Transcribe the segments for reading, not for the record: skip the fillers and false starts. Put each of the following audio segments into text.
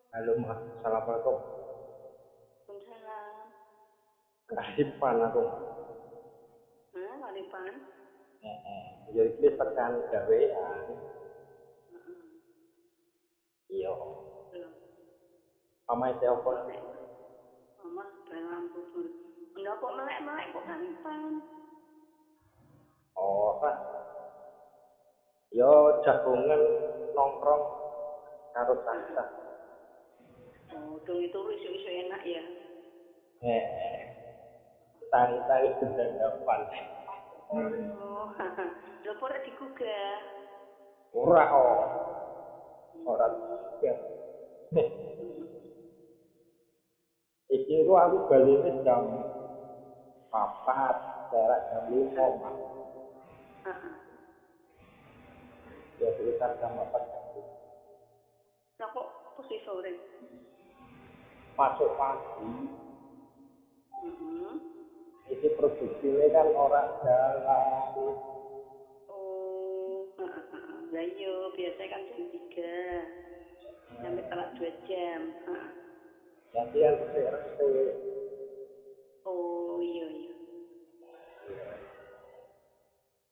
Halo Mas, Assalamualaikum. Waalaikumsalam. Kasipan aku Mas. Hah, Waripan? Jadi kita tekan gawean. Heeh. Iya. Lho, Pamai siapa? apa nek Mama dalam bubur. Ndak kok melek-melek kok Waripan? Oh, Mas. Yo jagongan nongkrong karo Heeh. cah-cah. Oh, dong itu isu-isu enak ya. Eh, tangi-tangi berhadapan. Oh, lho kok ora digugah? Ora oh, ora Hmm. juga. Mm-mm. Iki ku aku baline jam 4, jarak jam 5, Hah, Mas. heeh. Ya sekitar jam 4 jam 5. Lah kok posisi sore? Masuk pagi. Heeh. Iki produksinya kan orang jalan. Oh, heeh, heeh. Lah iya, biasanya kan jam 3 sampai telat 2 jam. Heeh. Latihan resik-resik. Oh, iya iya.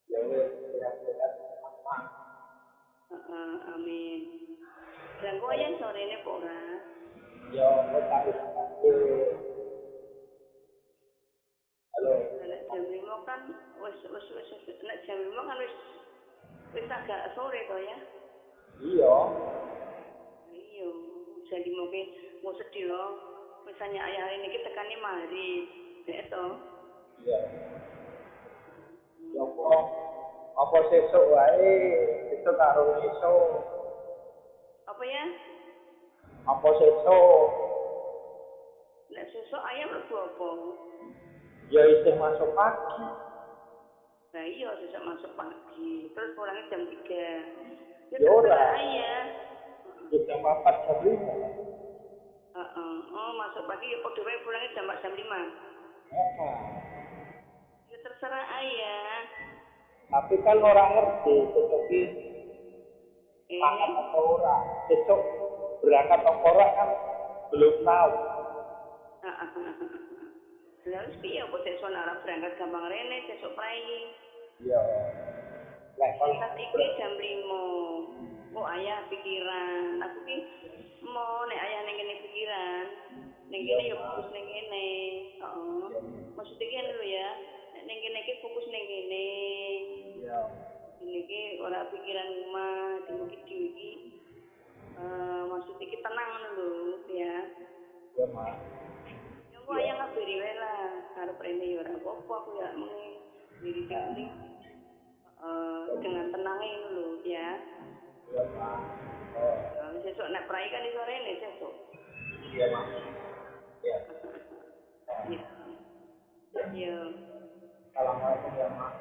Ya wis sehat-sehat. Heeh, amin. Ganggu ayah sore ini kok ora? Ya wis aku sebagai halo. Lah nek jam 5 kan wis nek jam 5 kan wis agak sore to ya. Iya, Lah iya, jam 5 ki mau sedina misalnya ayah hari ini tekane maghrib. Dek to. iya. Ya Hmm. apa sesuk wae, sesuk karo esuk. Apa ya? Apa sesuk Nek sesuk ayah mlebu apa? ya isih masuk pagi. Lah iya sesuk masuk pagi, terus pulangnya jam 3. Ya Ya ora, terserah ayah. Heeh. ya jam 4 jam 5. Heeh. Oh, masuk pagi ya padha wae pulangnya jam 4 jam 5. Heeh. Ya terserah ayah. Tapi kan orang ngerti sesuk ki berangkat Eh. apa ora. Sesuk berangkat apa ora kan belum tahu. Lah wis piye apa sesuk nek ora berangkat gampang rene sesuk prei. Ya, lek kon Lintas iki jam 5. Kok ayah pikiran. Aku ki mau nek ayah ning kene pikiran. Ning iya, kene ya fokus ning kene. Heeh. Maksud iki lho ya. Nek ning kene ki fokus ning kene. iya, Dene ki ora pikiran omah, dene ki dhewe iki maksud iki tenang ngono lho ya. iya, Mas. Ya engko Iya. ayah ngabari wae lah. Arep rene ya ora apa-apa aku ya muni. Jadi sing penting dengan tenangnya ini lho ya. Iya, Mas. Oh, Sesuk nek prai kan iso rene sesuk. iya, Mas. Iya. Iya, iya. Iya. Assalamualaikum ya, Mas.